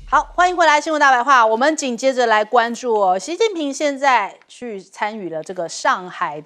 好，欢迎回来，新闻大白话。我们紧接着来关注习近平现在去参与了这个上海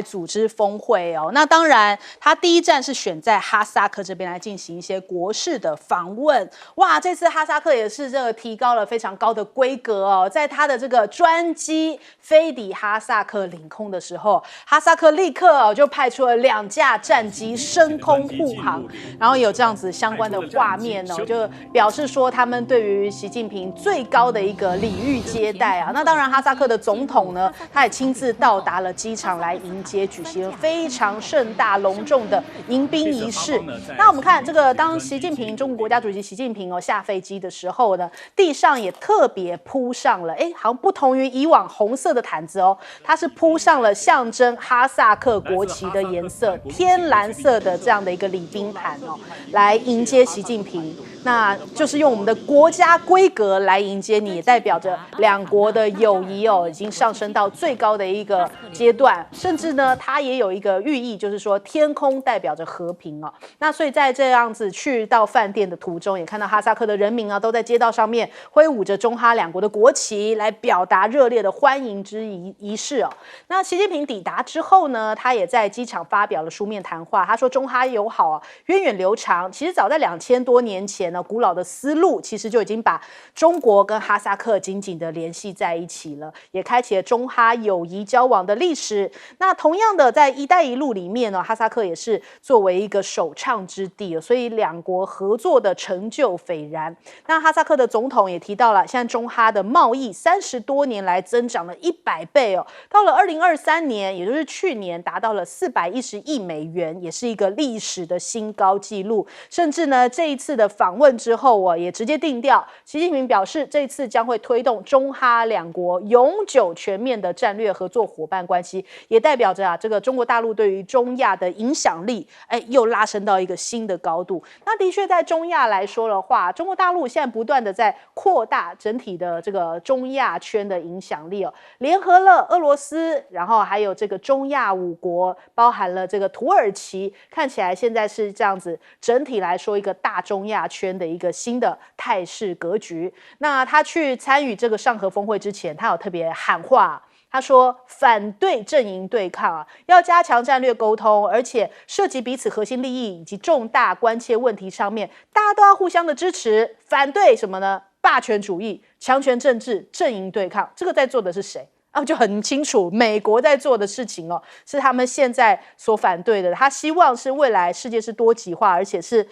组织峰会哦。那当然，他第一站是选在哈萨克这边来进行一些国事的访问。哇，这次哈萨克也是这个提高了非常高的规格哦，在他的这个专机飞抵哈萨克领空的时候，哈萨克立刻就派出了2架战机升空护航，然后有这样子相关的画面哦，就表示说他们对于习近平最高的一个礼遇接待啊。那当然，哈萨克的总统呢，他也亲自到达了机场来迎接，举行了非常盛大隆重的迎宾仪式。那我们看这个，当习近平中国国家主席习近平下飞机的时候呢，地上也特别铺上了，好像不同于以往红色的毯子哦，它是铺上了象征哈萨克国旗的颜色，天蓝色的这样的一个礼宾毯哦，来迎接习近平。那就是用我们的国家规格来迎接你，也代表着两国的友谊已经上升到最高的一个阶段，甚至呢，它也有一个寓意，就是说天空代表着和平哦。那所以在这样子去到饭店的途中，也看到哈萨克的人民都在街道上面挥舞着中哈两国的国旗，来表达热烈的欢迎之仪式哦。那习近平抵达之后呢，他也在机场发表了书面谈话，他说中哈友好源远流长，其实早在2000多年前呢，古老的丝路其实就已经把中国跟哈萨克紧紧的联系在一起了，也开启了中哈友谊交往的历史。那同样的，在“一带一路”里面呢，哈萨克也是作为一个首倡之地，所以两国合作的成就斐然。那哈萨克的总统也提到了，现在中哈的贸易30多年来增长了100倍哦，到了2023年，也就是去年，达到了410亿美元，也是一个历史的新高纪录。甚至呢，这一次的访问之后也直接定调，习近平表示，这一次将会推动中哈两国永久全面的战略合作伙伴关系，也代表着这个中国大陆对于中亚的影响力，又拉升到一个新的高度。那的确在中亚来说的话，中国大陆现在不断的在扩大整体的这个中亚圈的影响力联合了俄罗斯，然后还有这个中亚5国，包含了这个土耳其，看起来现在是这样子，整体来说一个大中亚圈的一个新的态势格局。那他去参与这个上合峰会之前，他有特别喊话，他说反对阵营对抗要加强战略沟通，而且涉及彼此核心利益以及重大关切问题上面，大家都要互相的支持，反对什么呢？霸权主义、强权政治、阵营对抗。这个在做的是谁？就很清楚，美国在做的事情是他们现在所反对的。他希望是未来世界是多极化，而且是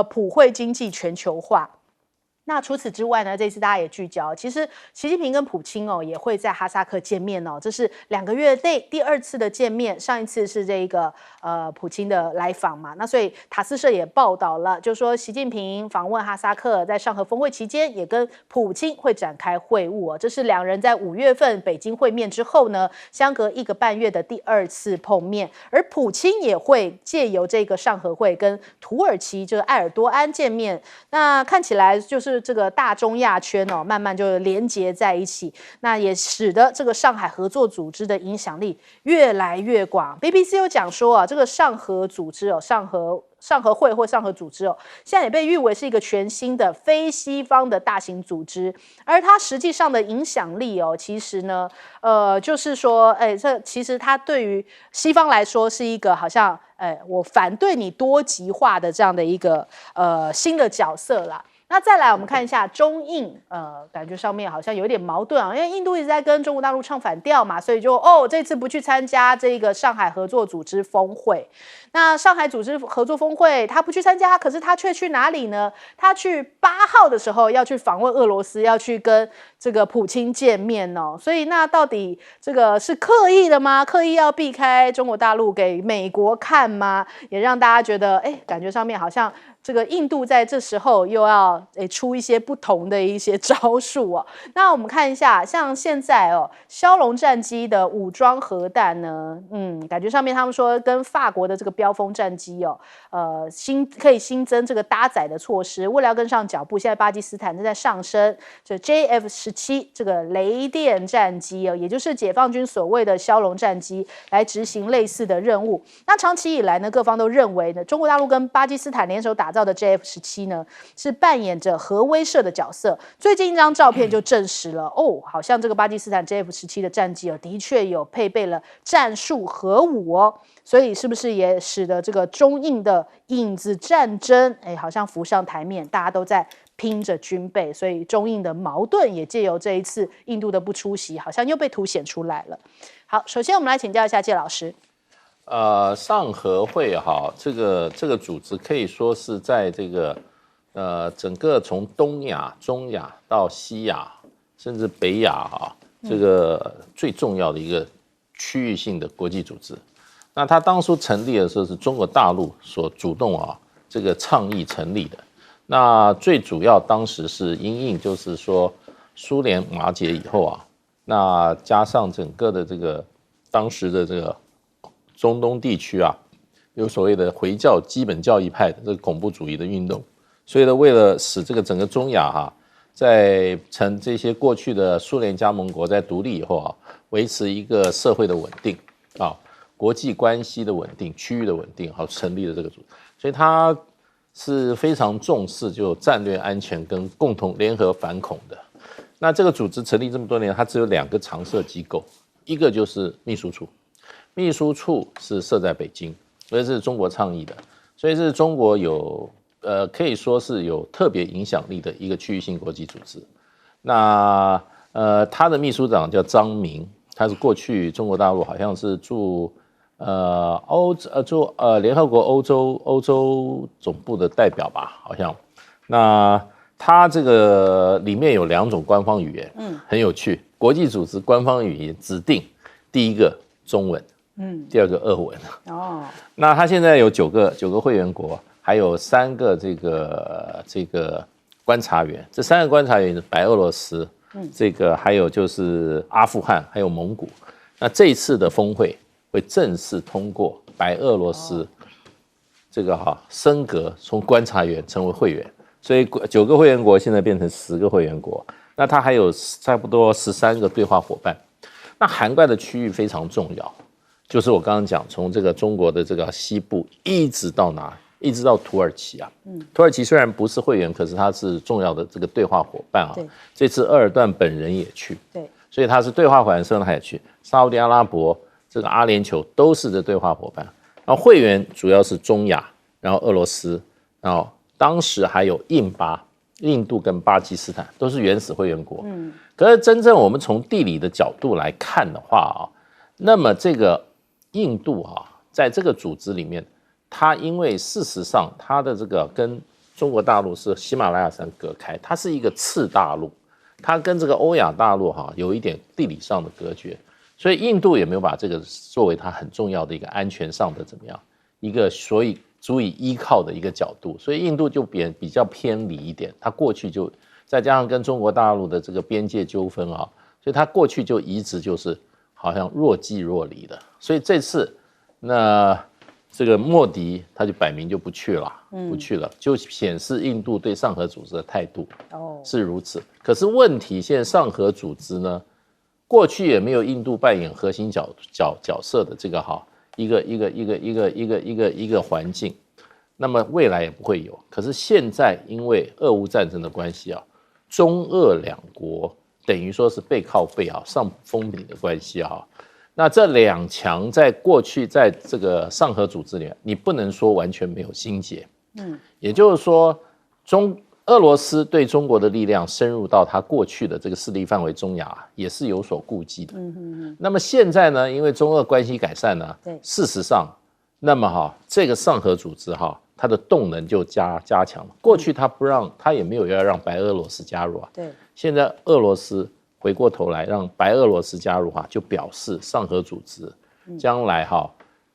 普惠经济全球化。那除此之外呢，这次大家也聚焦，其实习近平跟普京也会在哈萨克见面这是2个月内第2次的见面，上一次是这个普京的来访嘛。那所以塔斯社也报道了，就说习近平访问哈萨克，在上合峰会期间也跟普京会展开会晤这是2人在5月份北京会面之后呢，相隔1个半月的第2次碰面，而普京也会借由这个上合会跟土耳其就是埃尔多安见面。那看起来就是这个大中亚圈慢慢就连结在一起，那也使得这个上海合作组织的影响力越来越广。BBC 有讲说这个上合组织上合会或上合组织现在也被誉为是一个全新的非西方的大型组织，而它实际上的影响力其实呢，就是说，这其实它对于西方来说是一个好像，我反对你多极化的这样的一个新的角色啦。那再来我们看一下中印，感觉上面好像有点矛盾因为印度一直在跟中国大陆唱反调嘛，所以就这次不去参加这个上海合作组织峰会。那上海组织合作峰会他不去参加，可是他却去哪里呢？他去8号的时候要去访问俄罗斯，要去跟这个普京见面所以那到底这个是刻意的吗？刻意要避开中国大陆给美国看吗？也让大家觉得感觉上面好像这个印度在这时候又要出一些不同的一些招数那我们看一下，像现在枭龙战机的武装核弹呢，感觉上面他们说跟法国的这个标风战机可以新增这个搭载的措施，为了要跟上脚步，现在巴基斯坦正在上升这 JF-17这个雷电战机也就是解放军所谓的枭龙战机来执行类似的任务。那长期以来呢，各方都认为呢，中国大陆跟巴基斯坦联手打造的 JF-17呢，是扮演着核威慑的角色。最近一张照片就证实了，好像这个巴基斯坦 JF-17的战机的确有配备了战术核武哦。所以是不是也使得这个中印的影子战争，好像浮上台面，大家都在拼着军备，所以中印的矛盾也借由这一次印度的不出席，好像又被凸显出来了。好，首先我们来请教一下介老师。上合会这个组织可以说是在这个整个从东亚、中亚到西亚，甚至北亚这个最重要的一个区域性的国际组织。那它当初成立的时候是中国大陆所主动这个倡议成立的。那最主要当时是因应就是说苏联瓦解以后那加上整个的这个当时的这个中东地区有所谓的回教基本教义派的这个恐怖主义的运动，所以呢，为了使这个整个中亚在这些过去的苏联加盟国在独立以后维持一个社会的稳定国际关系的稳定、区域的稳定，成立了这个组织，所以它是非常重视就战略安全跟共同联合反恐的。那这个组织成立这么多年，它只有2个常设机构，一个就是秘书处，秘书处是设在北京，所以是中国倡议的，所以是中国有可以说是有特别影响力的一个区域性国际组织。那他的秘书长叫张明，他是过去中国大陆好像是驻联合国欧洲总部的代表吧，好像。那他这个里面有2种官方语言，很有趣。国际组织官方语言指定第一个中文，第2个俄文。那他现在有9个会员国，还有3个这个观察员。这3个观察员是白俄罗斯，这个还有就是阿富汗，还有蒙古。那这一次的峰会会正式通过白俄罗斯这个升格从观察员成为会员，所以9个会员国现在变成10个会员国。那它还有差不多13个对话伙伴，那涵盖的区域非常重要，就是我刚刚讲从这个中国的这个西部一直到哪，一直到土耳其土耳其虽然不是会员，可是它是重要的这个对话伙伴这次鄂尔段本人也去，对，所以他是对话伙伴的时候他也去，沙烏地阿拉伯、这个阿联酋都是这对话伙伴。然后会员主要是中亚，然后俄罗斯，然后当时还有印度跟巴基斯坦都是原始会员国。可是真正我们从地理的角度来看的话那么这个印度在这个组织里面，它因为事实上它的这个跟中国大陆是喜马拉雅山隔开，它是一个次大陆，它跟这个欧亚大陆有一点地理上的隔绝，所以印度也没有把这个作为它很重要的一个安全上的怎么样一个所以足以依靠的一个角度，所以印度就比较偏离一点，它过去就再加上跟中国大陆的这个边界纠纷所以它过去就一直就是好像若即若离的，所以这次那这个莫迪他就摆明就不去了，就显示印度对上合组织的态度是如此。可是问题现在上合组织呢，过去也没有印度扮演核心角色的这个一个环境，那么未来也不会有。可是现在因为俄乌战争的关系中俄2国等于说是背靠背上风顶的关系那这2强在过去在这个上合组织里面，你不能说完全没有心结，也就是说俄罗斯对中国的力量深入到它过去的这个势力范围中亚也是有所顾忌的。那么现在呢，因为中俄关系改善呢，事实上，那么这个上合组织它的动能就加强了。过去它也没有要让白俄罗斯加入对，现在俄罗斯回过头来让白俄罗斯加入就表示上合组织将来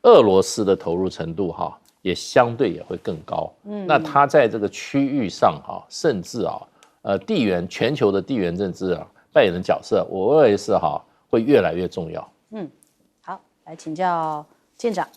俄罗斯的投入程度也相对也会更高。那它在这个区域上甚至全球的地缘政治扮演的角色，我认为是会越来越重要。好，来请教舰长。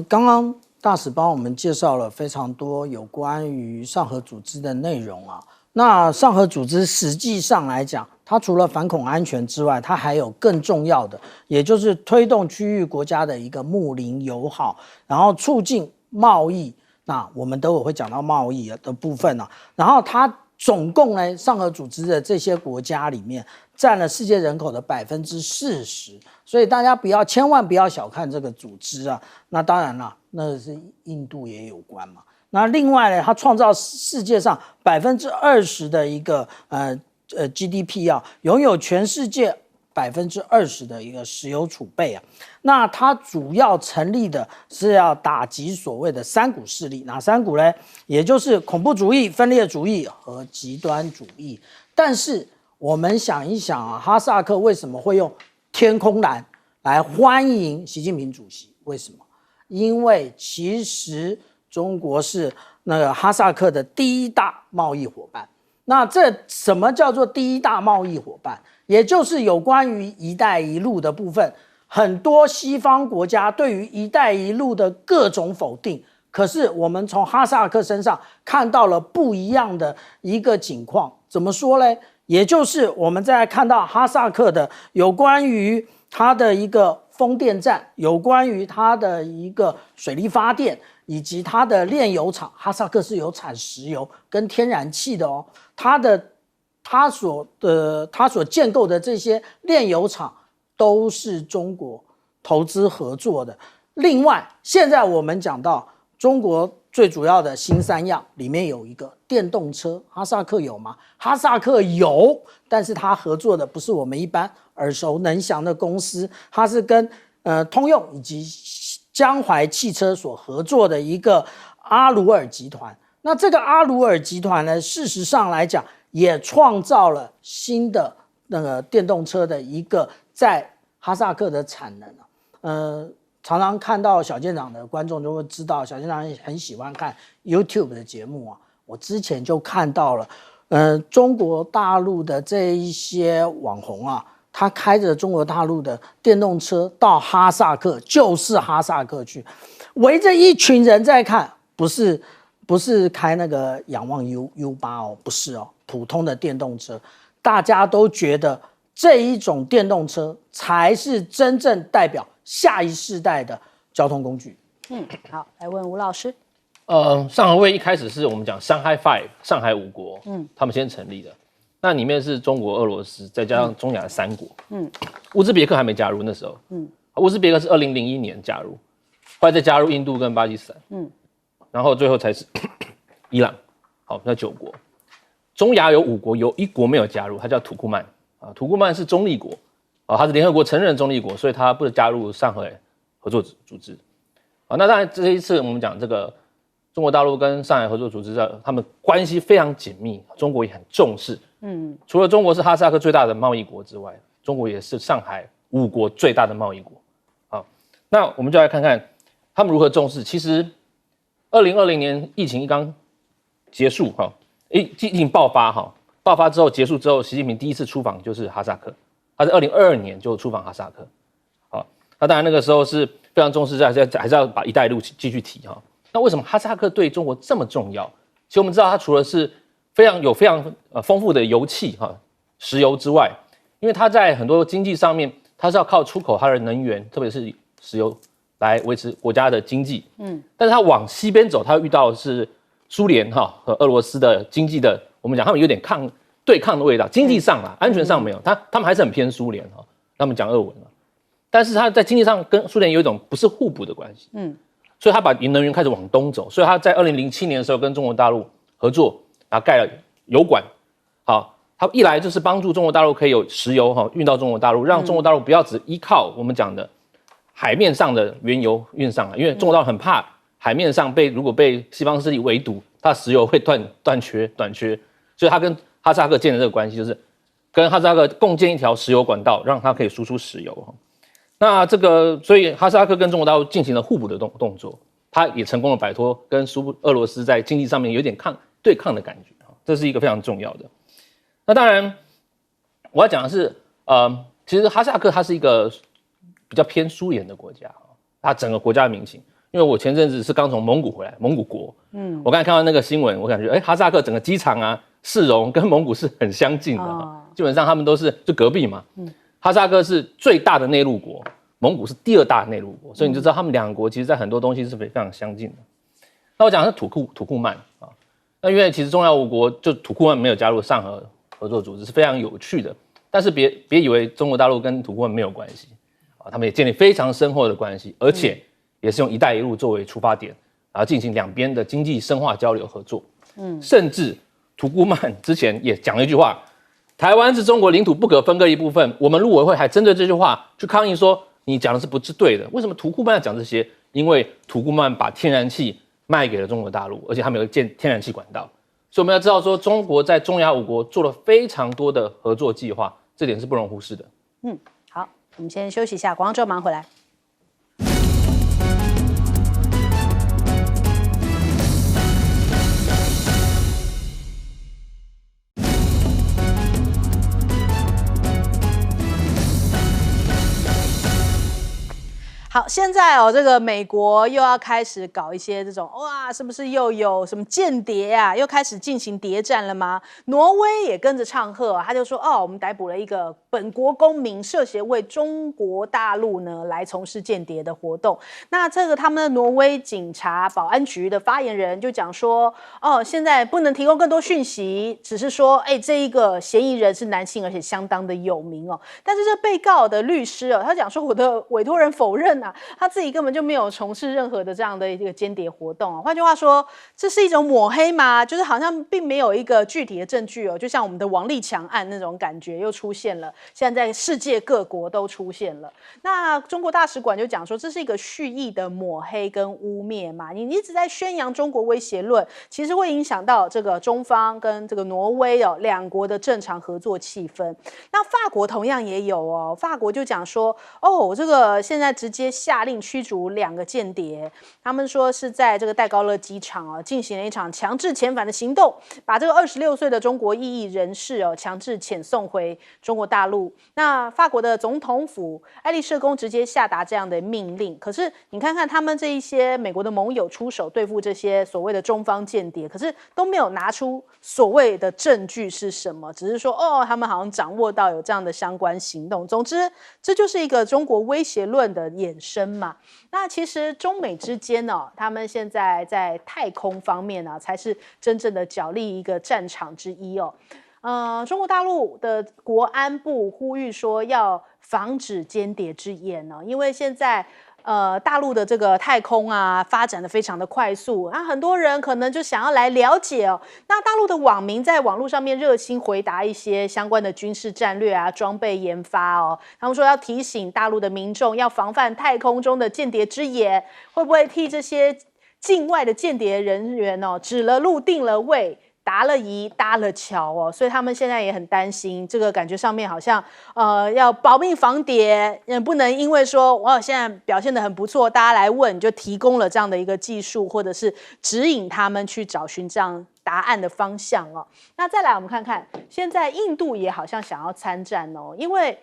刚刚大使帮我们介绍了非常多有关于上合组织的内容那上合组织实际上来讲，它除了反恐安全之外，它还有更重要的，也就是推动区域国家的一个睦邻友好，然后促进贸易，那我们都会讲到贸易的部分啊。然后它总共呢，上合组织的这些国家里面占了世界人口的40%，所以大家千万不要小看这个组织啊。那当然了，那是印度也有关嘛。那另外呢，它创造世界上20%的一个GDP 啊，拥有全世界20%的一个石油储备啊。那它主要成立的是要打击所谓的3股势力，哪3股呢？也就是恐怖主义、分裂主义和极端主义。但是我们想一想啊，哈萨克为什么会用天空蓝来欢迎习近平主席？为什么？因为其实中国是那个哈萨克的第一大贸易伙伴。那这什么叫做第一大贸易伙伴？也就是有关于“一带一路”的部分，很多西方国家对于“一带一路”的各种否定，可是我们从哈萨克身上看到了不一样的一个情况。怎么说呢？也就是我们在看到哈萨克的有关于它的一个风电站，有关于它的一个水力发电，以及它的炼油厂。哈萨克是有产石油跟天然气的哦，它所建构的这些炼油厂都是中国投资合作的。另外，现在我们讲到中国最主要的新3样里面有一个电动车，哈萨克有吗？哈萨克有，但是它合作的不是我们一般耳熟能详的公司，它是跟通用以及江淮汽车所合作的一个阿鲁尔集团。那这个阿鲁尔集团呢，事实上来讲也创造了新的那个电动车的一个在哈萨克的产能。常常看到小舰长的观众就会知道，小舰长很喜欢看 YouTube 的节目啊。我之前就看到了，中国大陆的这一些网红啊，他开着中国大陆的电动车到哈萨克，就是哈萨克去，围着一群人在看，不是开那个仰望 U8哦，不是哦，普通的电动车，大家都觉得这一种电动车才是真正代表下一世代的交通工具。好，来问吴老师。上合会一开始是我们讲上海 Five 上海5国，他们先成立的。那里面是中国、俄罗斯，再加上中亚的3国，乌兹别克还没加入那时候，乌兹别克是2001年加入，后来再加入印度跟巴基斯坦，然后最后才是伊朗。好，那9国。中亚有5国，有1国没有加入，它叫土库曼啊，土库曼是中立国。它是联合国承认的中立国，所以它不能加入上合合作组织。那当然这一次我们讲这个中国大陆跟上海合作组织，他们关系非常紧密，中国也很重视。除了中国是哈萨克最大的贸易国之外，中国也是上海5国最大的贸易国。好，那我们就来看看他们如何重视。其实2020年疫情刚结束疫情爆发之后结束之后，习近平第一次出访就是哈萨克。他在2022年就出访哈萨克，好，那当然那个时候是非常重视，还是要把“一带一路”继续提哈。那为什么哈萨克对中国这么重要？其实我们知道，它除了是非常丰富的油气石油之外，因为它在很多经济上面，它是要靠出口它的能源，特别是石油来维持国家的经济。但是它往西边走，它遇到的是苏联和俄罗斯的经济的，我们讲他们有点对抗的味道，经济上安全上没有，他们还是很偏苏联他们讲俄文但是他在经济上跟苏联有一种不是互补的关系，所以他把能源开始往东走，所以他在2007年的时候跟中国大陆合作，然后盖了油管，他一来就是帮助中国大陆可以有石油运到中国大陆，让中国大陆不要只依靠我们讲的海面上的原油运上来，因为中国大陆很怕海面上如果被西方势力围堵，它的石油会短缺，所以他跟哈萨克建的这个关系就是跟哈萨克共建一条石油管道，让它可以输出石油。那所以哈萨克跟中国大陆进行了互补的动作，他也成功的摆脱跟俄罗斯在经济上面有点对抗的感觉，这是一个非常重要的。那当然我要讲的是，其实哈萨克它是一个比较偏苏联的国家，它整个国家的民情。因为我前阵子是刚从蒙古回来，蒙古国，我刚才看到那个新闻，我感觉，哈萨克整个机场市容跟蒙古是很相近的，基本上他们都是就隔壁嘛。哈萨克是最大的内陆国，蒙古是第2大内陆国，所以你就知道他们2个国其实在很多东西是非常相近的。那我讲的是土库曼啊，那因为其实中亚5国就土库曼没有加入上合合作组织是非常有趣的，但是别以为中国大陆跟土库曼没有关系啊，他们也建立非常深厚的关系，而且也是用“一带一路”作为出发点，然后进行两边的经济深化交流合作。甚至土库曼之前也讲了一句话：“台湾是中国领土不可分割一部分。”我们陆委会还针对这句话去抗议说：“你讲的是不是对的？为什么土库曼要讲这些？因为土库曼把天然气卖给了中国大陆，而且他们有建天然气管道。所以我们要知道说，中国在中亚5国做了非常多的合作计划，这点是不容忽视的。好，我们先休息一下，广告之后马上回来。好，现在这个美国又要开始搞一些这种哇，是不是又有什么间谍啊？又开始进行谍战了吗？挪威也跟着唱和，他就说我们逮捕了一个本国公民，涉嫌为中国大陆呢来从事间谍的活动。那这个他们的挪威警察保安局的发言人就讲说，现在不能提供更多讯息，只是说，这一个嫌疑人是男性，而且相当的有名哦。但是这被告的律师他讲说，我的委托人否认。他自己根本就没有从事任何的这样的一个间谍活动换句话说，这是一种抹黑吗？就是好像并没有一个具体的证据就像我们的王立强案那种感觉又出现了，现在在世界各国都出现了。那中国大使馆就讲说，这是一个蓄意的抹黑跟污蔑嘛，你一直在宣扬中国威胁论，其实会影响到这个中方跟这个挪威两国的正常合作气氛。那法国同样也有法国就讲说，这个现在直接下令驱逐2个间谍，他们说是在这个戴高乐机场进行了一场强制遣返的行动，把这个26岁的中国异议人士强制遣送回中国大陆。那法国的总统府爱丽舍宫直接下达这样的命令，可是你看看他们这一些美国的盟友出手对付这些所谓的中方间谍，可是都没有拿出所谓的证据是什么，只是说他们好像掌握到有这样的相关行动。总之，这就是一个中国威胁论的衍生嘛。那其实中美之间他们现在在太空方面才是真正的角力一个战场之一中国大陆的国安部呼吁说要防止间谍之眼因为现在大陆的这个太空发展的非常的快速，那很多人可能就想要来了解那大陆的网民在网络上面热心回答一些相关的军事战略装备研发他们说要提醒大陆的民众要防范太空中的间谍之眼，会不会替这些境外的间谍人员指了路定了位，答了疑搭了桥所以他们现在也很担心，这个感觉上面好像要保命防谍，不能因为说我现在表现得很不错，大家来问就提供了这样的一个技术，或者是指引他们去找寻这样答案的方向那再来我们看看，现在印度也好像想要参战因为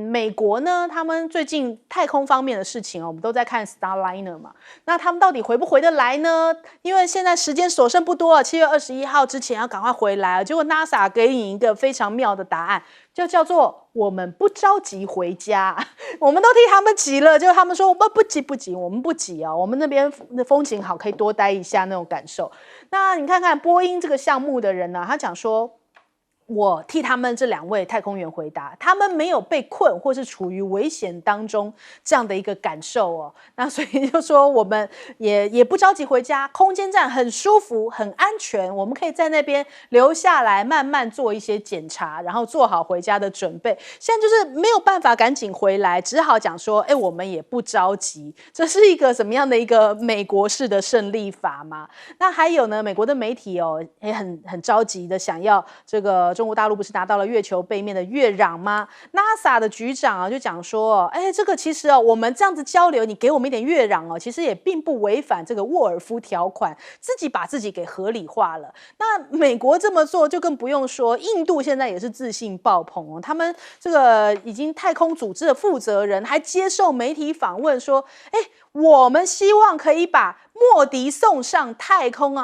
美国呢，他们最近太空方面的事情我们都在看 Starliner 嘛，那他们到底回不回得来呢？因为现在时间所剩不多了，7月21号之前要赶快回来结果 NASA 给你一个非常妙的答案，就叫做我们不着急回家我们都替他们急了，结果他们说我们不急，我们不急我们那边的风景好，可以多待一下那种感受。那你看看波音这个项目的人呢，他讲说我替他们这2位太空员回答，他们没有被困或是处于危险当中这样的一个感受那所以就说我们也不着急回家，空间站很舒服很安全，我们可以在那边留下来慢慢做一些检查，然后做好回家的准备。现在就是没有办法赶紧回来，只好讲说我们也不着急，这是一个什么样的一个美国式的胜利法嘛？那还有呢，美国的媒体也很着急的想要这个中国大陆不是拿到了月球背面的月壤吗？ NASA 的局长就讲说这个其实我们这样子交流，你给我们一点月壤其实也并不违反这个沃尔夫条款，自己把自己给合理化了。那美国这么做就更不用说，印度现在也是自信爆棚他们这个已经太空组织的负责人还接受媒体访问说我们希望可以把莫迪送上太空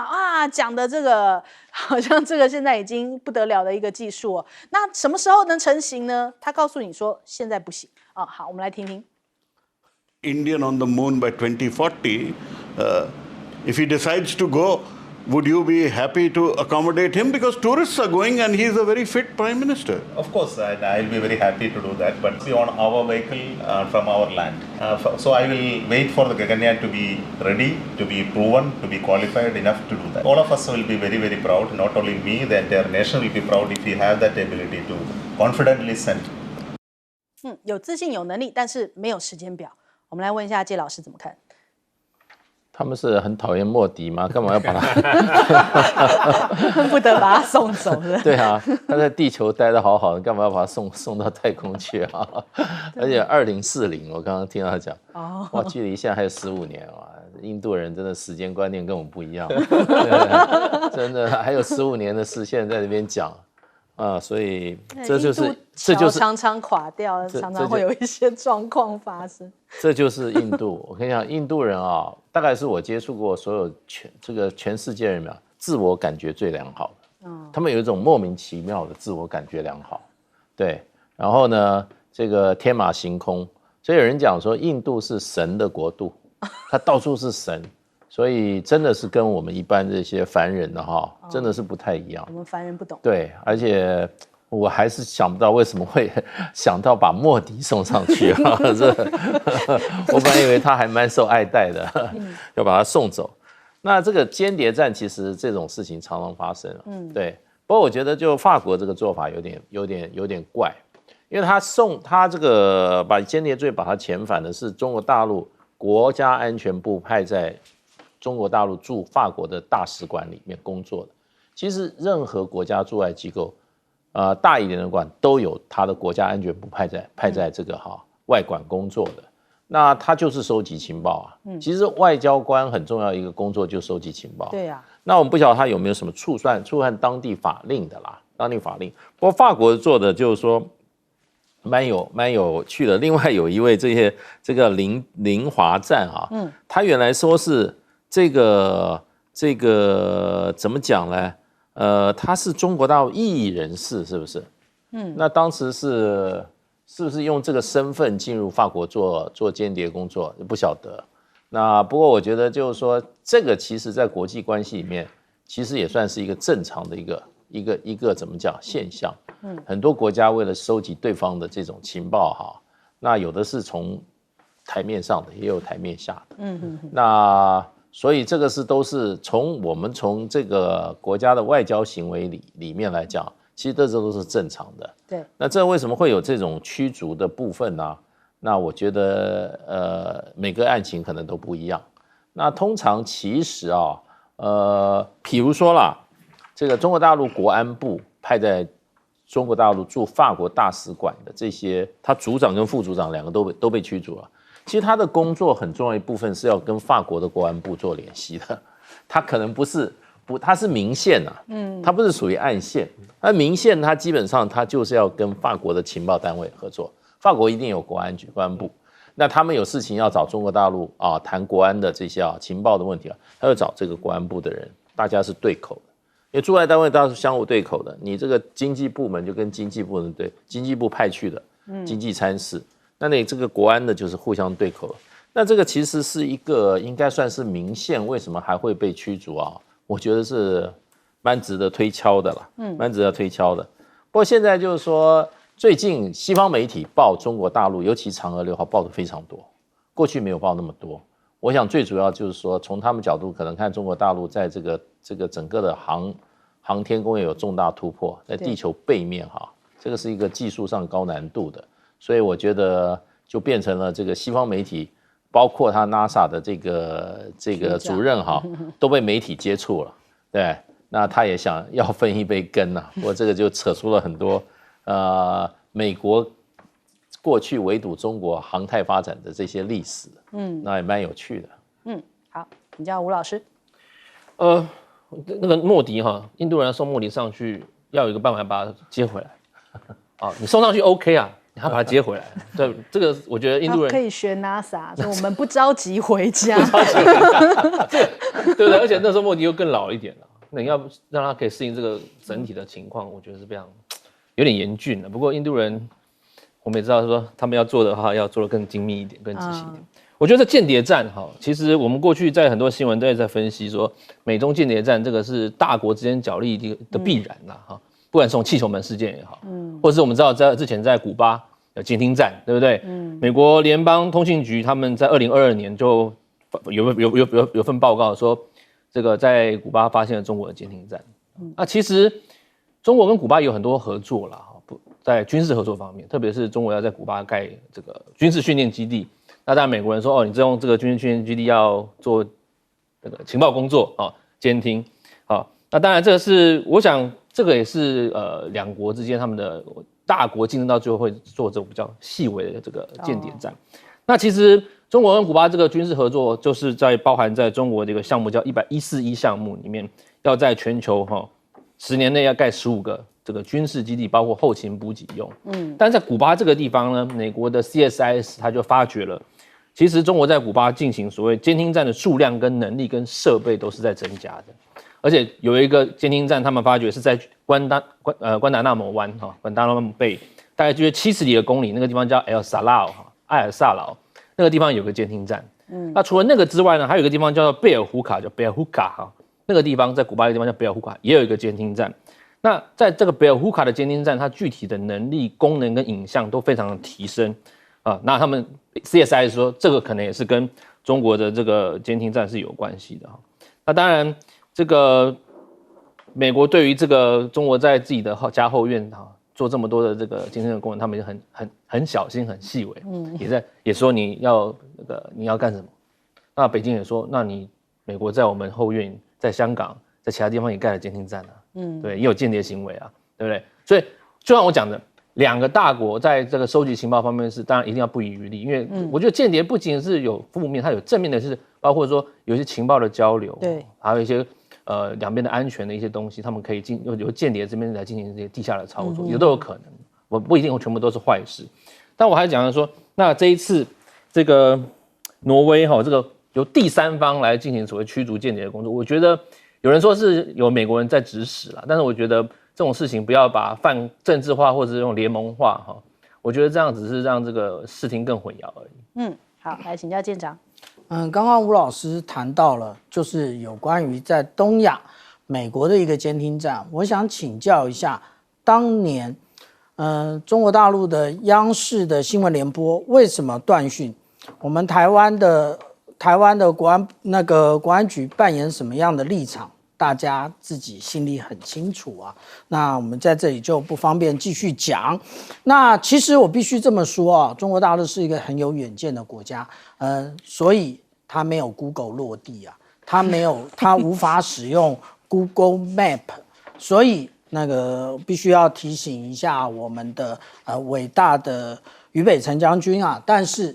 讲的这个好像这个现在已经不得了的一个技术那什么时候能成型呢？他告诉你说现在不行好，我们来听听。Indian on the moon by 2040, If he decides to go, would you be happy to accommodate him? Because tourists are going and he's a very fit prime minister. Of course, I'll be very happy to do that, but be on our vehicle from our land. So I will wait for the Gaganyaan to be ready, to be proven, to be qualified enough to do that. All of us will be very, very proud. Not only me, the entire nation will be proud if we have that ability to confidently send. 有自信有能力，但是没有时间表。我们来问一下介老师怎么看？他们是很讨厌莫迪吗？干嘛要把他？恨不得把他送走是对啊，他在地球待得好好的，干嘛要把他送到太空去啊？而且2040，我刚刚听到他讲，哇，距离现在还有15年哇！印度人真的时间观念跟我们不一样，真的还有15年的事，现在在这边讲。所以这就是常常垮掉，常常会有一些状况发生。这就是印度。我跟你讲，印度人啊，大概是我接触过所有全世界人里面自我感觉最良好的。他们有一种莫名其妙的自我感觉良好，对。然后呢，这个天马行空，所以有人讲说印度是神的国度，它到处是神。所以真的是跟我们一般这些凡人的真的是不太一样。我们凡人不懂。对，而且我还是想不到为什么会想到把莫迪送上去啊！我本来以为他还蛮受爱戴的，要把他送走。那这个间谍战其实这种事情常常发生，对。不过我觉得就法国这个做法有点怪，因为他这个把间谍罪把他遣返的是中国大陆国家安全部派在中国大陆驻法国的大使馆里面工作的。其实任何国家驻外机构，大一点的馆都有他的国家安全部派在这个外馆工作的。那他就是收集情报啊。其实外交官很重要一个工作就是收集情报。对呀。那我们不晓得他有没有什么触犯当地法令的啦，当地法令。不过法国做的就是说蛮有趣的。另外有一位这个林华赞他原来说是。这个怎么讲呢？他是中国大陆异议人士，是不是？那当时是不是用这个身份进入法国做间谍工作？不晓得。那不过我觉得就是说，这个其实在国际关系里面，其实也算是一个正常的一个怎么讲现象。很多国家为了收集对方的这种情报那有的是从台面上的，也有台面下的。那所以这个都是我们从这个国家的外交行为里面来讲，其实这都是正常的。对。那这为什么会有这种驱逐的部分呢？那我觉得每个案情可能都不一样。那通常其实比如说啦，这个中国大陆国安部派在中国大陆驻法国大使馆的这些，他组长跟副组长两个都被驱逐了。其实他的工作很重要一部分是要跟法国的国安部做联系的，他可能他是明线他不是属于暗线。那明线他基本上他就是要跟法国的情报单位合作，法国一定有国安部，那他们有事情要找中国大陆谈国安的这些情报的问题他就找这个国安部的人，大家是对口的，因为驻外单位大家是相互对口的，你这个经济部门就跟经济部门对，经济部派去的经济参事。那你这个国安的就是互相对口，那这个其实是一个应该算是明线，为什么还会被驱逐我觉得是蛮值得推敲的啦，蛮值得推敲的。不过现在就是说，最近西方媒体报中国大陆，尤其嫦娥6号报的非常多，过去没有报那么多。我想最主要就是说，从他们角度可能看中国大陆在这个整个的航天工业有重大突破，在地球背面这个是一个技术上高难度的。所以我觉得就变成了这个西方媒体，包括他 NASA 的这个主任都被媒体接触了，对，那他也想要分一杯羹不过这个就扯出了很多美国过去围堵中国航太发展的这些历史，那也蛮有趣的。好，请教吴老师。那个莫迪印度人送莫迪上去，要有一个办法把他接回来你送上去 OK 你还把他接回来，对，这个我觉得印度人可以学 NASA， 说我们不着急回家，对不对？而且那时候莫迪又更老一点了，那你要让他可以适应这个整体的情况，我觉得是非常有点严峻的。不过印度人，我们也知道说他们要做的话，要做得更精密一点、更仔细一点。我觉得间谍战哈，其实我们过去在很多新闻都在分析说，美中间谍战这个是大国之间角力的必然啦哈，不管是从气球门事件也好，或者是我们知道之前在古巴有监听战，对不对？美国联邦通信局他们在2022年就有份报告说，这个在古巴发现了中国的监听站。那其实中国跟古巴有很多合作啦，在军事合作方面，特别是中国要在古巴盖这个军事训练基地。那当然，美国人说，你用这个军事训练基地要做这个情报工作监听那当然，这个是我想，这个也是两国之间他们的大国竞争到最后会做这种比较细微的这个间谍战。那其实中国跟古巴这个军事合作，就是包含在中国的一个项目叫141项目里面，要在全球10年内要盖15个这个军事基地，包括后勤补给用。但在古巴这个地方呢，美国的 CSIS 他就发觉了。其实中国在古巴进行所谓监听站的数量、跟能力、跟设备都是在增加的，而且有一个监听站，他们发觉是在关达纳摩湾关达纳摩贝，大概就是70里的公里，那个地方叫埃尔萨劳，那个地方有个监听站。那除了那个之外呢，还有一个地方叫做贝尔胡卡，叫贝尔胡卡那个地方在古巴的地方叫贝尔胡卡，也有一个监听站。那在这个贝尔胡卡的监听站，它具体的能力、功能跟影像都非常的提升。那他们 CSI 说这个可能也是跟中国的这个监听站是有关系的那当然，这个美国对于这个中国在自己的家后院做这么多的这个监听的功能，他们很小心、很细微，也说你要干什么？那北京也说，那你美国在我们后院，在香港，在其他地方也盖了监听站对，也有间谍行为对不对？所以就像我讲的。两个大国在这个收集情报方面是当然一定要不遗余力，因为我觉得间谍不仅是有负面，它有正面的是包括说有一些情报的交流，对，还有一些两边的安全的一些东西，他们可以由间谍这边来进行这些地下的操作，也都有可能。我不一定全部都是坏事，但我还讲了说，那这一次这个挪威这个由第三方来进行所谓驱逐间谍的工作，我觉得有人说是有美国人在指使啦，但是我觉得。这种事情不要把泛政治化或者是用联盟化我觉得这样只是让这个视听更混淆而已。好，来请教舰长。刚刚吴老师谈到了，就是有关于在东亚美国的一个监听站，我想请教一下，当年中国大陆的央视的新闻联播为什么断讯？我们台湾的国安局扮演什么样的立场？大家自己心里很清楚那我们在这里就不方便继续讲。那其实我必须这么说中国大陆是一个很有远见的国家，所以它没有 Google 落地它无法使用 Google Map， 所以必须要提醒一下我们的伟大的俞北辰将军但是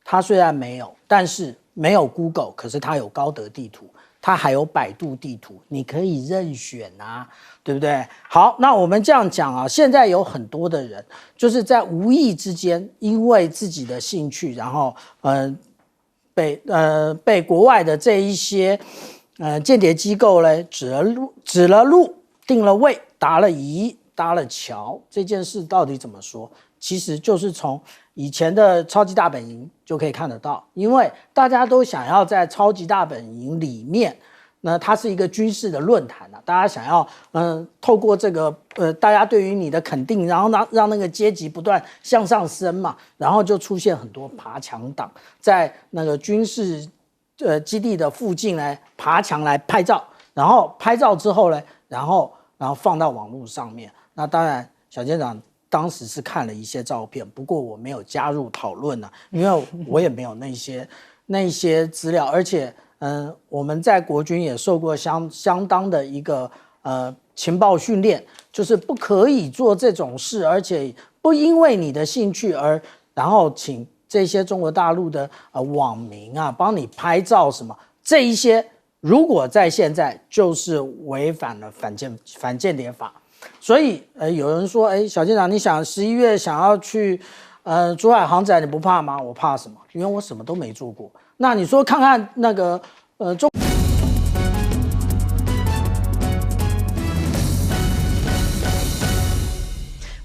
他虽然没有，但是没有 Google， 可是他有高德地图。它还有百度地图，你可以任选对不对？好，那我们这样讲现在有很多的人就是在无意之间，因为自己的兴趣，然后被国外的这一些间谍机构呢指了路、定了位、答了疑、搭了桥，这件事到底怎么说？其实就是从以前的超级大本营就可以看得到，因为大家都想要在超级大本营里面，那它是一个军事的论坛大家想要透过这个大家对于你的肯定，然后让那个阶级不断向上升嘛，然后就出现很多爬墙党在那个军事基地的附近来爬墙来拍照，然后拍照之后呢，然后放到网络上面。那当然，小舰长。当时是看了一些照片，不过我没有加入讨论因为我也没有那些资料，而且我们在国军也受过相当的一个情报训练，就是不可以做这种事，而且不因为你的兴趣然后请这些中国大陆的网民帮你拍照什么，这一些如果在现在就是违反了反间谍法。所以有人说小舰长你想11月想要去珠海航展你不怕吗？我怕什么？因为我什么都没做过。那你说看看那个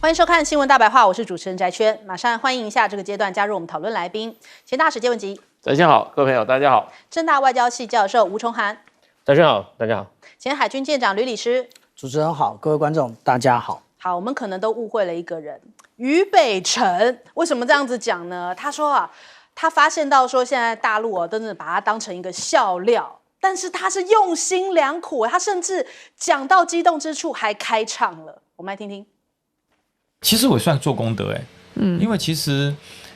欢迎收看《新闻大白话》，我是主持人翟圈，马上欢迎一下这个阶段加入我们讨论来宾，前大使叶文吉。早上好，各位朋友，大家好。政大外交系教授吴崇涵，大家好，大家好。前海军舰长吕礼师，主持人好，各位观众大家好。好，我们可能都误会了一个人，俞北辰。为什么这样子讲呢？他说啊，他发现到说现在大陆真的把他当成一个笑料，但是他是用心良苦，他甚至讲到激动之处还开唱了。我们来听听。其实我算做功德因为其实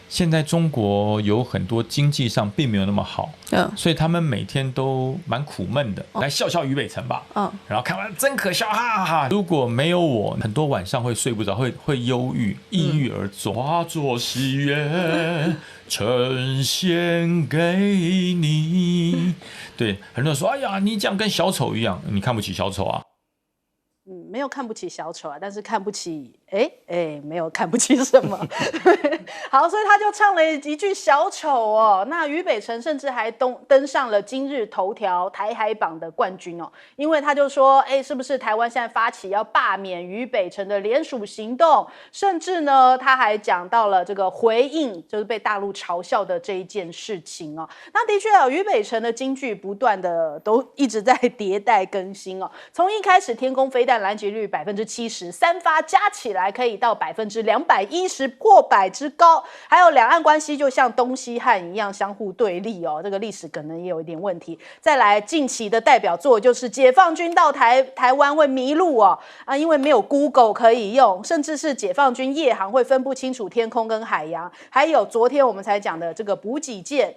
现在中国有很多经济上并没有那么好，所以他们每天都蛮苦闷的，来笑笑俞北辰吧，然后看完真可笑，哈哈哈！如果没有我，很多晚上会睡不着，会忧郁、抑郁而终。化作喜悦，呈现给你。对，很多人说，哎呀，你这样跟小丑一样，你看不起小丑啊？没有看不起小丑啊，但是看不起，没有看不起什么。好，所以他就唱了一句小丑哦。那俞北辰甚至还登上了今日头条台海榜的冠军哦，因为他就说，是不是台湾现在发起要罢免俞北辰的联署行动？甚至呢，他还讲到了这个回应，就是被大陆嘲笑的这一件事情哦。那的确啊，俞北辰的金句不断的都一直在迭代更新哦，从一开始天空飞弹拦截率70%，3发加起来可以到210%，破百之高。还有两岸关系就像东西汉一样相互对立哦，这个历史可能也有一点问题。再来，近期的代表作就是解放军到台湾会迷路哦，因为没有 Google 可以用，甚至是解放军夜航会分不清楚天空跟海洋。还有昨天我们才讲的这个补给舰，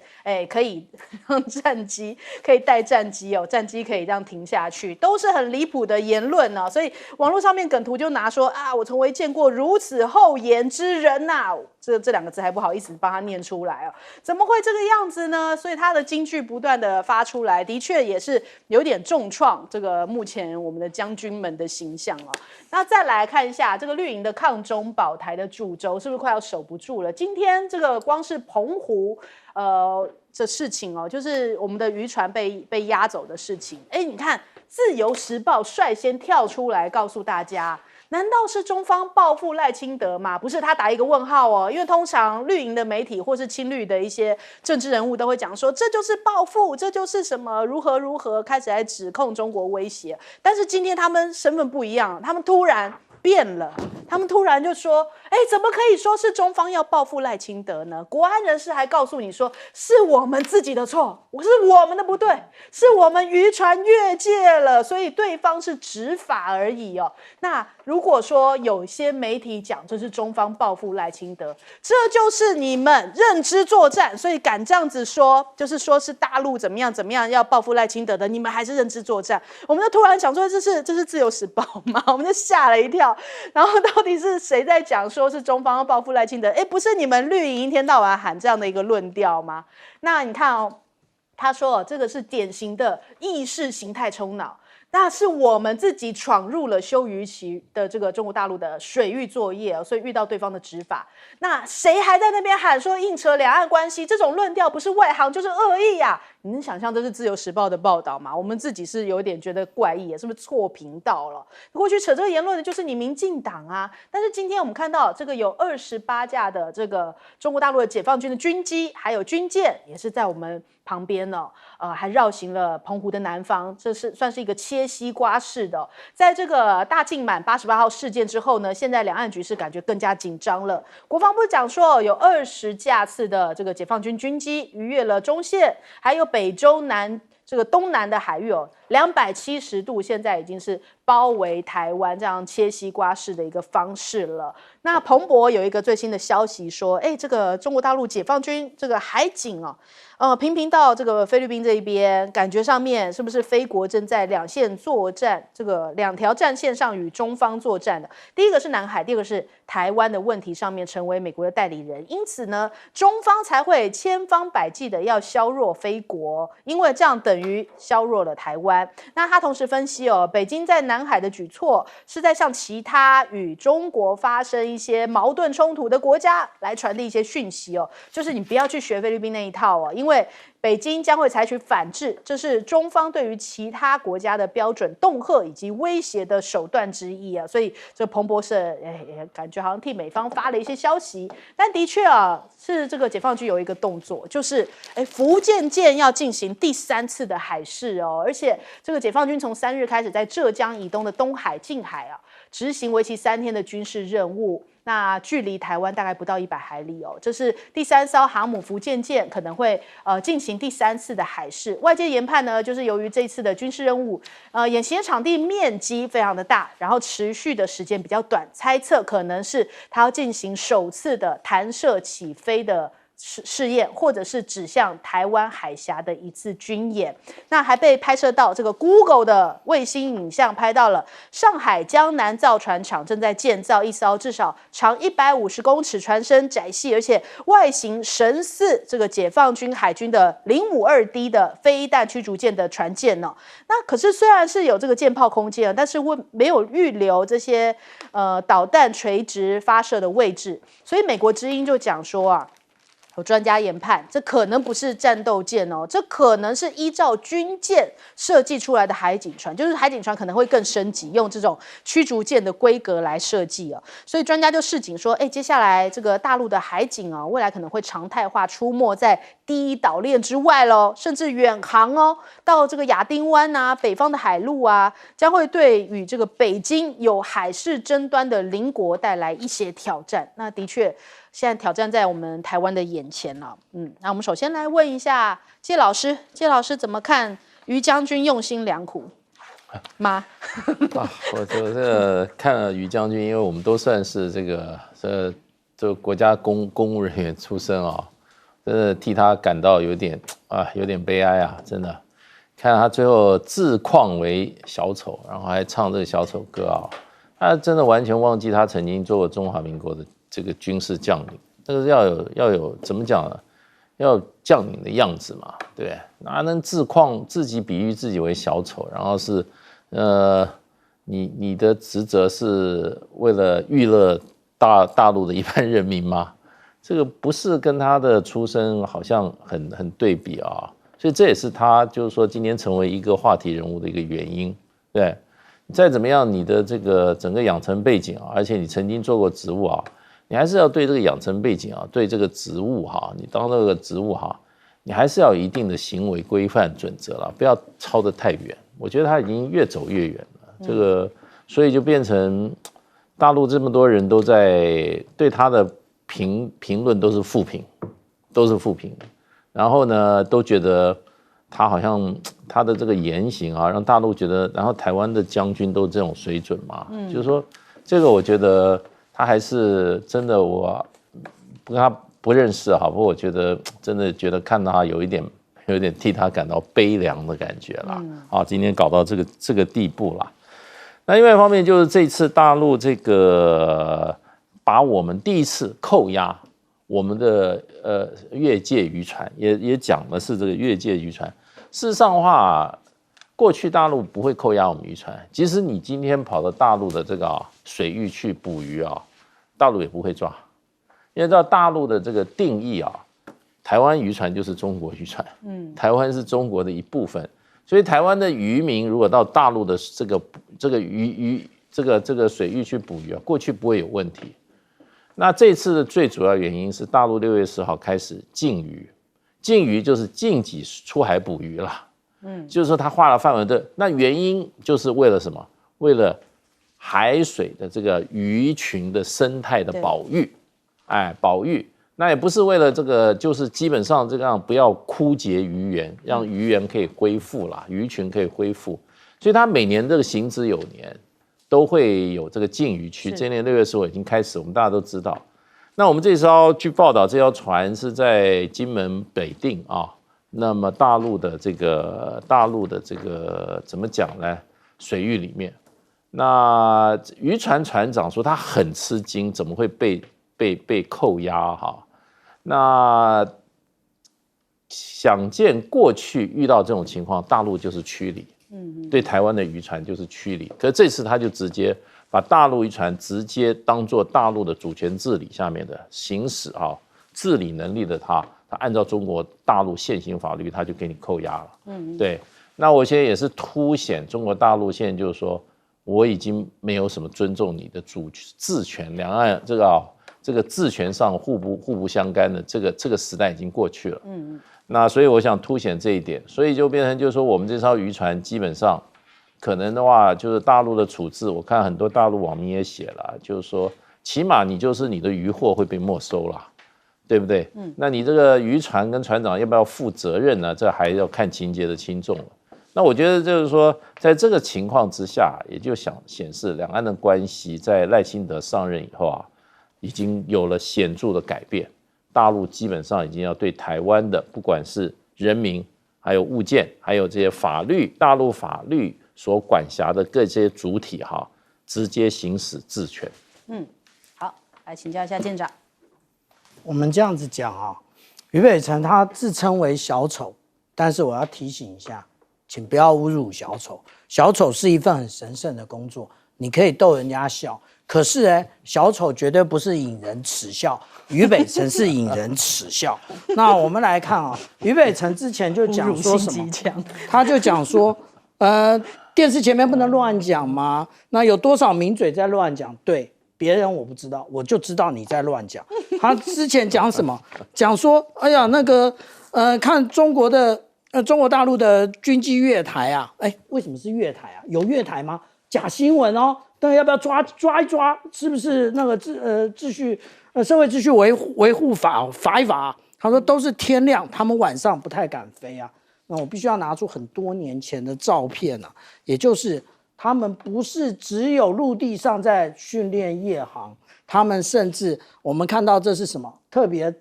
可以让战机可以带战机哦，战机可以这样停下去，都是很离谱的言论哦。所以网络上面梗图就拿说啊，我从未见过如此厚颜之人呐，这两个字还不好意思帮他念出来哦，怎么会这个样子呢？所以他的金句不断的发出来，的确也是有点重创这个目前我们的将军们的形象哦。那再来看一下这个绿营的抗中保台的主轴是不是快要守不住了？今天这个光是澎湖这事情哦，就是我们的渔船被押走的事情。你看自由时报率先跳出来告诉大家，难道是中方报复赖清德吗？不是，他打一个问号哦，因为通常绿营的媒体或是亲绿的一些政治人物都会讲说，这就是报复，这就是什么如何，开始来指控中国威胁。但是今天他们身份不一样，他们突然变了，他们突然就说，怎么可以说是中方要报复赖清德呢？国安人士还告诉你说，是我们自己的错，是我们的不对，是我们渔船越界了，所以对方是执法而已哦。那如果说有些媒体讲这是中方报复赖清德，这就是你们认知作战，所以敢这样子说，就是说是大陆怎么样要报复赖清德的，你们还是认知作战。我们就突然想说，这是自由时报吗？我们就吓了一跳。然后到底是谁在讲说是中方要报复赖清德？不是你们绿营一天到晚喊这样的一个论调吗？那你看哦，他说这个是典型的意识形态冲脑。那是我们自己闯入了休渔期的这个中国大陆的水域作业，所以遇到对方的执法。那谁还在那边喊说硬扯两岸关系？这种论调不是外行就是恶意啊！你能想象这是自由时报的报道吗？我们自己是有点觉得怪异，是不是错频道了？过去扯这个言论的就是你民进党啊！但是今天我们看到这个有28架的这个中国大陆的解放军的军机，还有军舰，也是在我们旁边呢，还绕行了澎湖的南方，这是算是一个切西瓜式的。在这个大靖满88号事件之后呢，现在两岸局势感觉更加紧张了。国防部讲说，有20架次的这个解放军军机逾越了中线，还有北中南这个东南的海域哦，270度现在已经是包围台湾，这样切西瓜式的一个方式了。那彭博有一个最新的消息说，这个中国大陆解放军这个海警哦，频频到这个菲律宾这一边，感觉上面是不是菲国正在两线作战，这个2条战线上与中方作战的？第一个是南海，第二个是台湾的问题上面成为美国的代理人，因此呢，中方才会千方百计的要削弱菲国，因为这样等于削弱了台湾。那他同时分析哦，北京在南海的举措是在向其他与中国发生一些矛盾冲突的国家来传递一些讯息哦，就是你不要去学菲律宾那一套哦，因为北京将会采取反制，这是中方对于其他国家的标准恫吓以及威胁的手段之一啊。所以这彭博社也感觉好像替美方发了一些消息，但的确啊，是这个解放军有一个动作，就是福建舰要进行第3次的海试哦，而且这个解放军从3日开始在浙江以东的东海、近海啊，执行为期3天的军事任务。那距离台湾大概不到100海里哦，这是第3艘航母福建舰可能会进行第3次的海试。外界研判呢，就是由于这次的军事任务，演习的场地面积非常的大，然后持续的时间比较短，猜测可能是它要进行首次的弹射起飞的试验，或者是指向台湾海峡的一次军演。那还被拍摄到这个 Google 的卫星影像，拍到了上海江南造船厂正在建造一艘至少长150公尺、船身窄细，而且外形神似这个解放军海军的052D 的飞弹驱逐舰的船舰哦。那可是虽然是有这个舰炮空间，但是没有预留这些导弹垂直发射的位置，所以美国之音就讲说啊，有专家研判，这可能不是战斗舰哦，这可能是依照军舰设计出来的海警船，就是海警船可能会更升级，用这种驱逐舰的规格来设计哦。所以专家就示警说，接下来这个大陆的海警啊，未来可能会常态化出没在第一岛链之外喽，甚至远航哦，到这个亚丁湾啊、北方的海陆啊，将会对与这个北京有海事争端的邻国带来一些挑战。那的确，现在挑战在我们台湾的眼前了。那我们首先来问一下介老师，介老师怎么看于将军用心良苦吗？我这个看了于将军，因为我们都算是这个国家公务人员出身啊，真的替他感到有点悲哀啊！真的，看他最后自况为小丑，然后还唱这个小丑歌啊，他真的完全忘记他曾经做过中华民国的这个军事将领，这个要有怎么讲呢？要有将领的样子嘛，对不对？哪能自己比喻自己为小丑，然后是你的职责是为了娱乐大陆的一般人民吗？这个不是跟他的出身好像很对比啊，所以这也是他就是说今天成为一个话题人物的一个原因，对。再怎么样，你的这个整个养成背景啊，而且你曾经做过职务啊，你还是要对这个养成背景啊，对这个职务哈，你当这个职务哈，你还是要有一定的行为规范准则了，不要超得太远。我觉得他已经越走越远了，这个所以就变成大陆这么多人都在对他的评论都是负评，然后呢，都觉得他好像他的这个言行啊，让大陆觉得，然后台湾的将军都这种水准嘛，就是说这个我觉得他还是真的，我跟他不认识哈，不过我觉得真的觉得看到他有一点替他感到悲凉的感觉啦。今天搞到这个地步啦。那另外一方面就是这次大陆这个把我们第一次扣押我们的越界渔船，也讲的是这个越界渔船。事实上的话，过去大陆不会扣押我们渔船，即使你今天跑到大陆的这个水域去捕鱼啊，大陆也不会抓，因为到大陆的这个定义啊，台湾渔船就是中国渔船，台湾是中国的一部分，所以台湾的渔民如果到大陆的这个水域去捕鱼啊，过去不会有问题。那这次的最主要原因是大陆6月10号开始禁渔，禁渔就是禁止出海捕鱼了。就是说他划了范围的，那原因就是为了什么？为了海水的这个鱼群的生态的保育，保育。那也不是为了这个，就是基本上这样不要枯竭鱼源，让鱼源可以恢复啦，鱼群可以恢复。所以他每年这个行之有年，都会有这个禁渔区。今年6月10号已经开始，我们大家都知道。那我们这艘据报道，这条船是在金门北定啊。那么大陆的这个怎么讲呢？水域里面，那渔船船长说他很吃惊，怎么会被扣押哈？那想见过去遇到这种情况，大陆就是驱离，对台湾的渔船就是驱离。可是这次他就直接把大陆渔船直接当作大陆的主权治理下面的行使治理能力的他他按照中国大陆现行法律，他就给你扣押了。对。那我现在也是凸显中国大陆现在就是说，我已经没有什么尊重你的治权，两岸这个治权上互不相干的这个时代已经过去了。那所以我想凸显这一点，所以就变成就是说，我们这艘渔船基本上可能的话，就是大陆的处置，我看很多大陆网民也写了，就是说，起码你的渔获会被没收了。对不对？那你这个渔船跟船长要不要负责任呢？这还要看情节的轻重了。那我觉得就是说，在这个情况之下，也就显示两岸的关系在赖清德上任以后啊，已经有了显著的改变。大陆基本上已经要对台湾的，不管是人民、还有物件、还有这些法律，大陆法律所管辖的各些主体哈，直接行使治权。好，来请教一下舰长。我们这样子讲啊，于北辰他自称为小丑，但是我要提醒一下，请不要侮辱小丑。小丑是一份很神圣的工作，你可以逗人家笑，可是呢，小丑绝对不是引人耻笑，于北辰是引人耻笑。那我们来看啊，于北辰之前就讲说什么？他就讲说，电视前面不能乱讲吗？那有多少名嘴在乱讲？对。别人我不知道，我就知道你在乱讲。他之前讲什么？讲说，哎呀，看中国大陆的军机越台啊，为什么是越台啊？有越台吗？假新闻哦，那要不要抓一抓？是不是那个社会秩序维护法罚一罚？他说都是天亮，他们晚上不太敢飞啊。那我必须要拿出很多年前的照片啊，也就是。他们不是只有陆地上在训练夜航，他们甚至我们看到这是什么？特别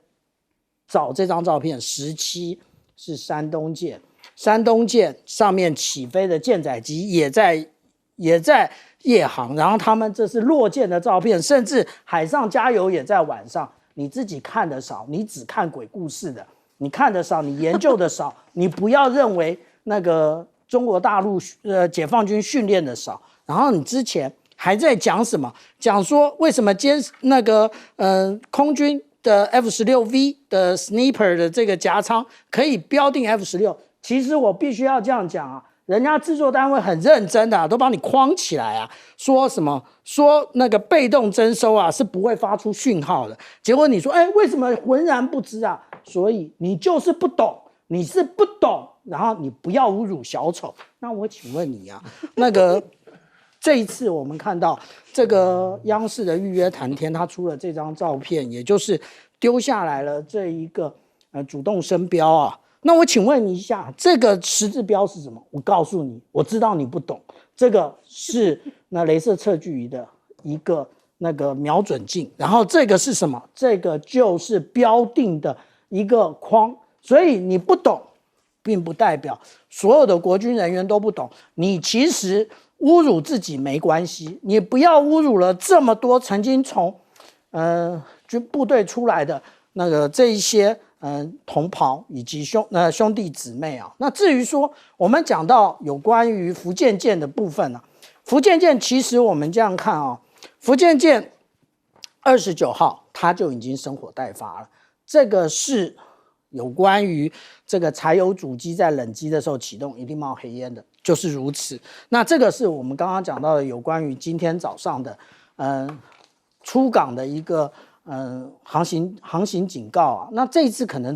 找这张照片，17是山东舰，山东舰上面起飞的舰载机也在夜航，然后他们这是落舰的照片，甚至海上加油也在晚上。你自己看得少，你只看鬼故事的，你看得少，你研究的少，你不要认为那个。中国大陆解放军训练的少，然后你之前还在讲什么？讲说为什么空军的 F-16V 的 Sniper 的这个夹舱可以标定 F-16？其实我必须要这样讲啊，人家制作单位很认真的都帮你框起来啊，说什么？说那个被动征收啊是不会发出讯号的。结果你说，为什么浑然不知啊？所以你就是不懂，你是不懂。然后你不要侮辱小丑。那我请问你啊，这一次我们看到这个央视的预约谈天，他出了这张照片，也就是丢下来了这一个主动升标啊。那我请问你一下，这个十字标是什么？我告诉你，我知道你不懂，这个是雷射测距仪的一个瞄准镜，然后这个是什么？这个就是标定的一个框，所以你不懂。并不代表所有的国军人员都不懂，你其实侮辱自己没关系，你不要侮辱了这么多曾经从军部队出来的这一些同袍以及兄弟姊妹啊。那至于说我们讲到有关于福建舰的部分啊，福建舰其实我们这样看啊，福建舰29号它就已经生火待发了，这个是。有关于这个柴油主机在冷机的时候启动一定冒黑烟的，就是如此。那这个是我们刚刚讲到的有关于今天早上的出港的一个航行警告啊。那这一次可能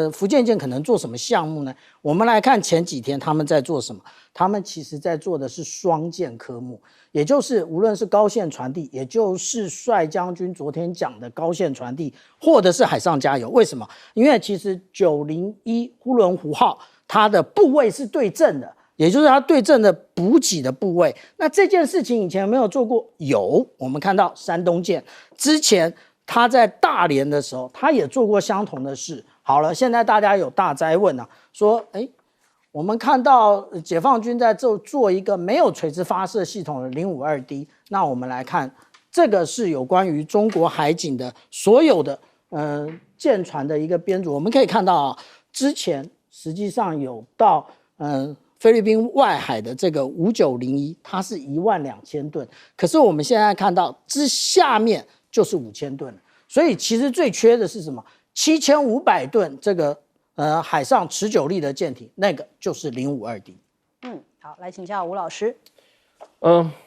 福建舰可能做什么项目呢？我们来看前几天他们在做什么，他们其实在做的是双舰科目，也就是无论是高线传递，也就是帅将军昨天讲的高线传递，或者是海上加油。为什么？因为其实901呼伦湖号它的部位是对正的，也就是它对正的补给的部位。那这件事情以前有没有做过？有，我们看到山东舰之前他在大连的时候，他也做过相同的事。好了，现在大家有大灾问啊，说我们看到解放军在做一个没有垂直发射系统的052D， 那我们来看，这个是有关于中国海警的所有的舰船的一个编组。我们可以看到啊，之前实际上有到菲律宾外海的这个5901，它是12000吨，可是我们现在看到之下面就是5000吨，所以其实最缺的是什么？ 7500吨这个海上持久力的舰艇，那个就是052D。好，来请教吴老师。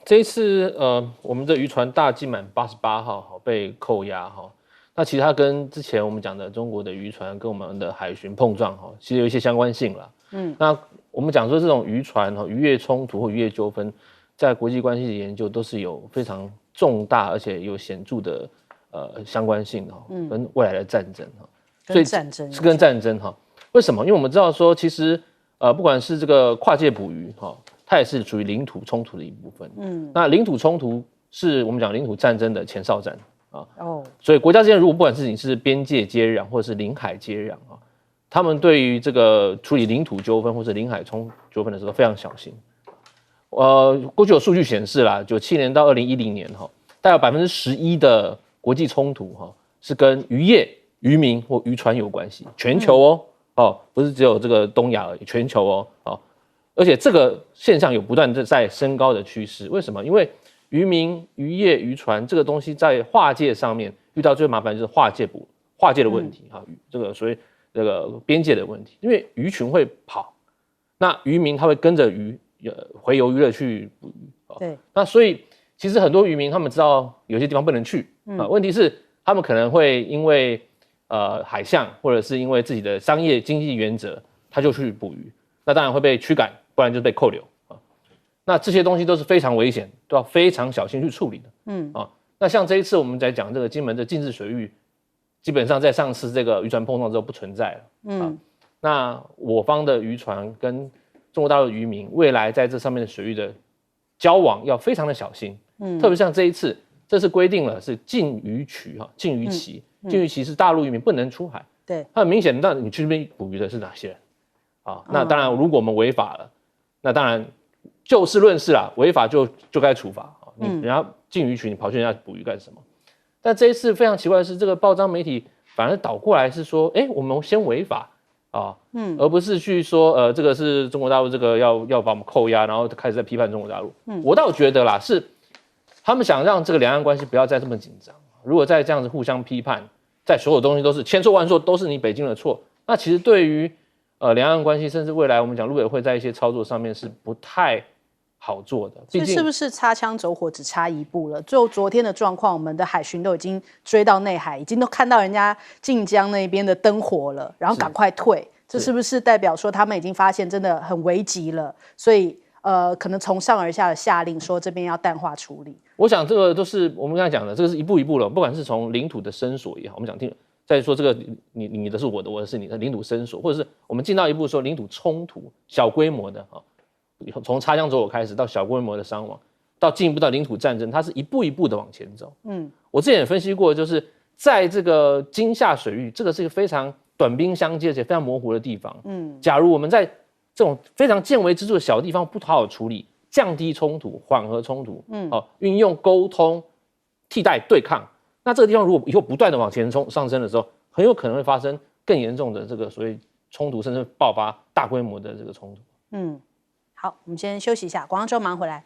这一次我们的渔船大金满88号被扣押哈，那其实它跟之前我们讲的中国的渔船跟我们的海巡碰撞哈，其实有一些相关性啦。那我们讲说这种渔船渔业冲突或渔业纠纷，在国际关系的研究都是有非常重大而且有显著的相关性的跟未来的战争哈，所以战争是跟战争哈。为什么？因为我们知道说，其实不管是这个跨界捕鱼哈，它也是属于领土冲突的一部分。那领土冲突是我们讲领土战争的前哨战啊。所以国家之间如果不管是你是边界接壤或者是领海接壤啊，他们对于这个处理领土纠纷或者领海纠纷的时候非常小心。过去有数据显示啦，97年到2010年哈，大概有11%的国际冲突哈是跟渔业、渔民或渔船有关系，全球不是只有这个东亚而已，全球而且这个现象有不断在升高的趋势。为什么？因为渔民、渔业、渔船这个东西在划界上面遇到最麻烦就是划界的问题这个所谓这个边界的问题，因为鱼群会跑，那渔民他会跟着鱼回游渔乐去捕鱼对，那所以其实很多渔民他们知道有些地方不能去问题是他们可能会因为海象或者是因为自己的商业经济原则，他就去捕鱼，那当然会被驱赶，不然就是被扣留那这些东西都是非常危险，都要非常小心去处理的那像这一次我们在讲这个金门的禁制水域，基本上在上次这个渔船碰撞之后不存在了那我方的渔船跟中国大陆的渔民未来在这上面的水域的交往要非常的小心特别像这一次，这是规定了是禁渔区禁渔期禁渔期是大陆渔民不能出海，对，很明显，那你去那边捕鱼的是哪些人那当然，如果我们违法了，那当然就事论事啦，违法就该处罚你人家禁渔区，你跑去人家捕鱼干什么？但这一次非常奇怪的是，这个报章媒体反而倒过来是说，我们先违法而不是去说这个是中国大陆这个要把我们扣押，然后开始在批判中国大陆。我倒觉得啦，是他们想让这个两岸关系不要再这么紧张。如果再这样子互相批判，在所有东西都是千错万错都是你北京的错，那其实对于两岸关系，甚至未来我们讲陆委会在一些操作上面是不太好做的。所以是不是擦枪走火只差一步了？就昨天的状况，我们的海巡都已经追到内海，已经都看到人家晋江那边的灯火了，然后赶快退。这是不是代表说他们已经发现真的很危急了？所以可能从上而下的下令说这边要淡化处理。我想这个都是我们刚才讲的，这个是一步一步了，不管是从领土的伸索也好，我们讲再说这个你的是我的，我的是你的领土伸索，或者是我们进到一步说领土冲突，小规模的从擦枪走火开始到小规模的伤亡，到进一步到领土战争，它是一步一步的往前走。我之前也分析过，就是在这个金厦水域，这个是一个非常短兵相接而且非常模糊的地方。假如我们在这种非常见微知著的小地方不好好处理，降低冲突，缓和冲突，运用沟通替代对抗，那这个地方如果以后不断的往前上升的时候，很有可能会发生更严重的这个所谓冲突，甚至爆发大规模的这个冲突。好，我们先休息一下，广告之后马上回来。